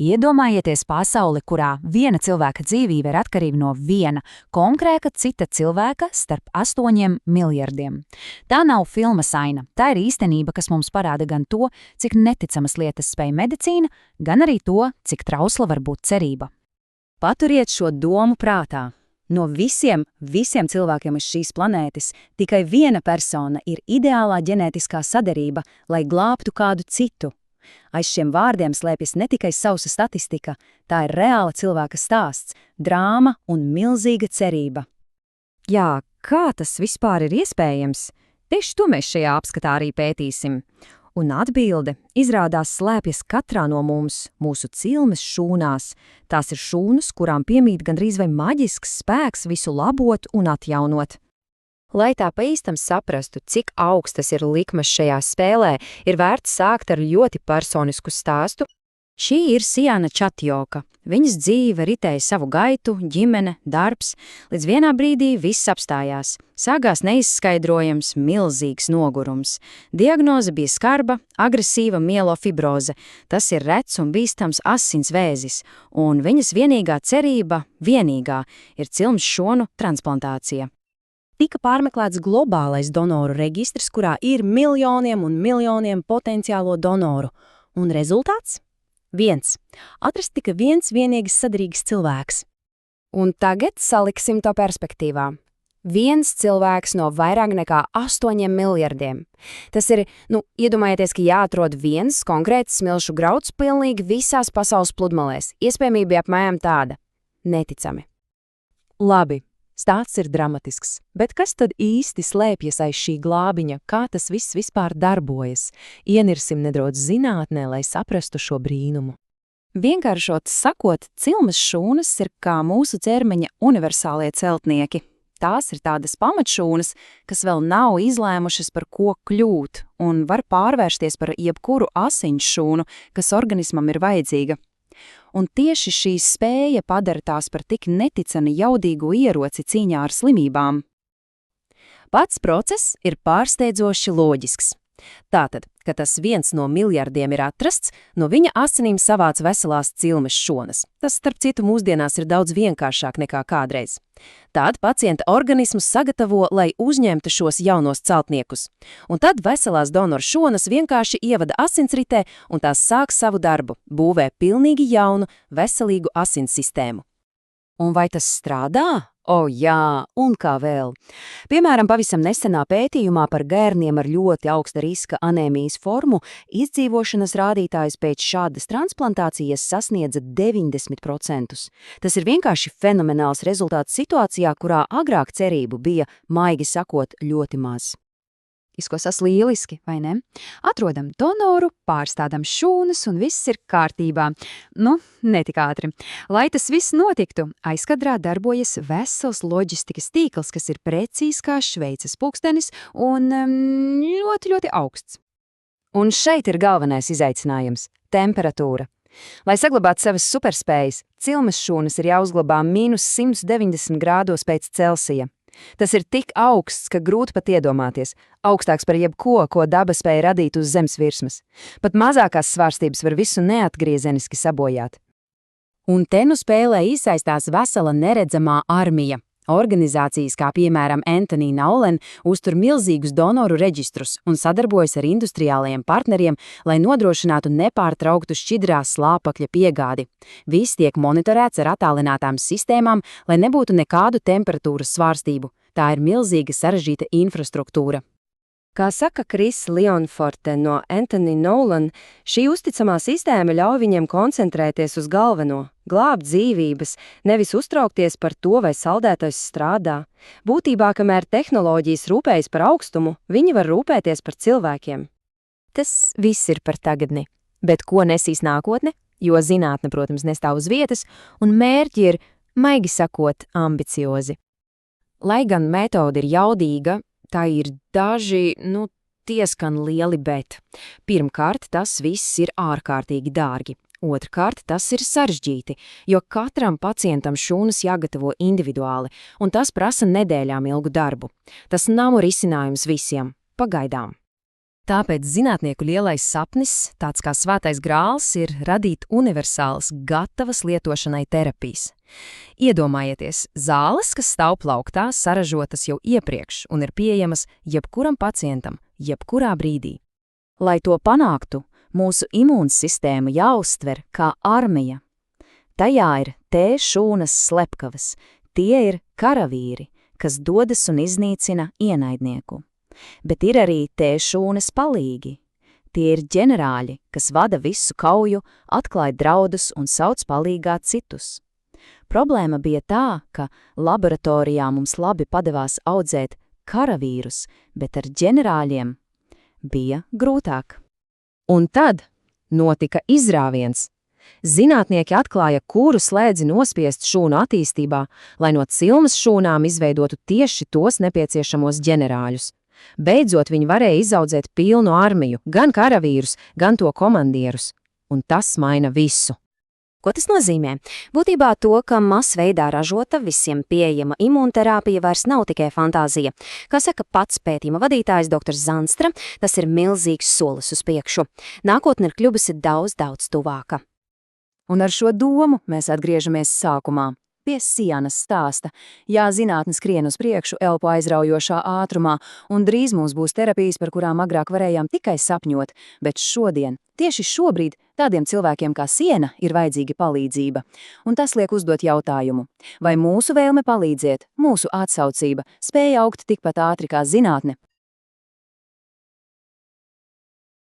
Iedomājieties pasauli, kurā viena cilvēka dzīvība ir atkarīga no viena konkrēta cita cilvēka starp 8 miljardiem. Tā nav filmas aina, tā ir īstenība, kas mums parāda gan to, cik neticamas lietas spēj medicīna, gan arī to, cik trausla var būt cerība. Paturiet šo domu prātā. No visiem cilvēkiem uz šīs planētas tikai viena persona ir ideālā ģenētiskā saderība, lai glābtu kādu citu. Aiz šiem vārdiem slēpjas ne tikai sausa statistika, tā ir reāla cilvēka stāsts, drāma un milzīga cerība. Jā, kā tas vispār ir iespējams? Tieši to mēs šajā apskatā arī pētīsim. Un atbilde izrādās slēpjas katrā no mums, mūsu cilmes šūnās. Tās ir šūnas, kurām piemīt gandrīz vai maģisks spēks visu labot un atjaunot. Lai tā pa īstam saprastu, cik augstas ir likmes šajā spēlē, ir vērts sākt ar ļoti personisku stāstu. Šī ir Siana Čatjoka. Viņas dzīve ritēja savu gaitu, ģimene, darbs, līdz vienā brīdī viss apstājās. Sākās neizskaidrojams, milzīgs nogurums. Diagnoze bija skarba, agresīva mielofibroze. Tas ir rets un bīstams asins vēzis, un viņas vienīgā cerība, ir cilmes šonu transplantācija. Tika pārmeklēts globālais donoru registrs, kurā ir miljoniem un miljoniem potenciālo donoru. Un rezultāts? 1. Atrast tika viens vienīgs saderīgs cilvēks. Un tagad saliksim to perspektīvā. Viens cilvēks no vairāk nekā 8 miljardiem. Tas ir, iedomājieties, ka jāatrod viens konkrēts smilšu grauds pilnīgi visās pasaules pludmalēs. Iespējamība apmēram tāda. Neticami. Labi. Stāsts ir dramatisks, bet kas tad īsti slēpjas aiz šī glābiņa, kā tas viss vispār darbojas? Ienirsim nedaudz zinātnē, lai saprastu šo brīnumu. Vienkāršot sakot, cilmes šūnas ir kā mūsu ķermeņa universālie celtnieki. Tās ir tādas pamatšūnas, kas vēl nav izlēmušas par ko kļūt un var pārvērsties par jebkuru asiņu šūnu, kas organismam ir vajadzīga. Un tieši šī spēja padara tās par tik neticami jaudīgu ieroci cīņā ar slimībām. Pats process ir pārsteidzoši loģisks. Tātad, kad tas viens no miljardiem ir atrasts, no viņa asinīm savāc veselās cilmes šonas. Tas, starp citu, mūsdienās ir daudz vienkāršāk nekā kādreiz. Tad pacienta organismus sagatavo, lai uzņemtu šos jaunos celtniekus. Un tad veselās donoru šonas vienkārši ievada asinsritē un tās sāk savu darbu, būvē pilnīgi jaunu, veselīgu asins sistēmu. Un vai tas strādā? Jā, un kā vēl. Piemēram, pavisam nesenā pētījumā par bērniem ar ļoti augsta riska anēmijas formu izdzīvošanas rādītājs pēc šādas transplantācijas sasniedza 90%. Tas ir vienkārši fenomenāls rezultāts situācijā, kurā agrāk cerību bija, maigi sakot, ļoti maz. Izklausās lieliski, vai ne? Atrodam donoru, pārstādam šūnas un viss ir kārtībā. Ne tik ātri. Lai tas viss notiktu, aizkadrā darbojas vesels loģistikas tīkls, kas ir precīzi kā Šveices pulkstenis un ļoti, ļoti augsts. Un šeit ir galvenais izaicinājums – temperatūra. Lai saglabātu savas superspējas, cilmes šūnas ir jāuzglabā -190 grādos pēc Celsija. Tas ir tik augsts, ka grūti pat iedomāties, augstāks par jebko, ko daba spēja radīt uz zemes virsmas. Pat mazākās svārstības var visu neatgriezeniski sabojāt. Un te nu spēlē iesaistās vesela neredzamā armija. Organizācijas, kā piemēram Anthony Nolan, uztur milzīgus donoru reģistrus un sadarbojas ar industriālajiem partneriem, lai nodrošinātu nepārtrauktu šķidrā slāpekļa piegādi. Viss tiek monitorēts ar attālinātām sistēmām, lai nebūtu nekādu temperatūras svārstību. Tā ir milzīga sarežģīta infrastruktūra. Kā saka Kris Lionforte no Anthony Nolan, šī uzticamā sistēma ļauj viņiem koncentrēties uz galveno, glābt dzīvības, nevis uztraukties par to, vai saldētais strādā. Būtībā, kamēr tehnoloģijas rūpējas par augstumu, viņi var rūpēties par cilvēkiem. Tas viss ir par tagadni, bet ko nesīs nākotne? Jo zinātne, protams, nestāv uz vietas, un mērķi ir, maigi sakot, ambiciozi. Lai gan metode ir jaudīga, tā ir daži, diezgan lieli bet. Pirmkārt, tas viss ir ārkārtīgi dārgi. Otrkārt, tas ir sarežģīti, jo katram pacientam šūnas jāgatavo individuāli, un tas prasa nedēļām ilgu darbu. Tas nav risinājums visiem, pagaidām. Tāpēc zinātnieku lielais sapnis, tāds kā svētais grāls, ir radīt universālas, gatavas lietošanai terapijas. Iedomājieties, zāles, kas stāv plauktā, saražotas jau iepriekš un ir pieejamas jebkuram pacientam, jebkurā brīdī. Lai to panāktu, mūsu imūnsistēma jāuztver kā armija. Tajā ir T-šūnas slepkavas, tie ir karavīri, kas dodas un iznīcina ienaidnieku. Bet ir arī T-šūnas palīgi. Tie ir ģenerāļi, kas vada visu kauju, atklāj draudus un sauc palīgā citus. Problēma bija tā, ka laboratorijā mums labi padevās audzēt karavīrus, bet ar ģenerāļiem bija grūtāk. Un tad notika izrāviens. Zinātnieki atklāja, kuru slēdzi nospiest šūnu attīstībā, lai no cilmes šūnām izveidotu tieši tos nepieciešamos ģenerāļus. Beidzot viņi varēja izaudzēt pilnu armiju, gan karavīrus, gan to komandierus. Un tas maina visu. Ko tas nozīmē? Būtībā to, ka masveidā ražota, visiem pieejama imūnterapija vairs nav tikai fantāzija. Kā saka pats pētījuma vadītājs dr. Zanstra, tas ir milzīgs solis uz priekšu. Nākotne ir kļuvusi daudz tuvāka. Un ar šo domu mēs atgriežamies sākumā. Pie Sianas stāsta. Jā, zinātne skrien uz priekšu elpu aizraujošā ātrumā, un drīz mums būs terapijas, par kurām agrāk varējām tikai sapņot, bet šodien, tieši šobrīd, tādiem cilvēkiem kā Siena ir vajadzīga palīdzība. Un tas liek uzdot jautājumu, vai mūsu vēlme palīdzēt, mūsu atsaucība, spēja augt tikpat ātri kā zinātne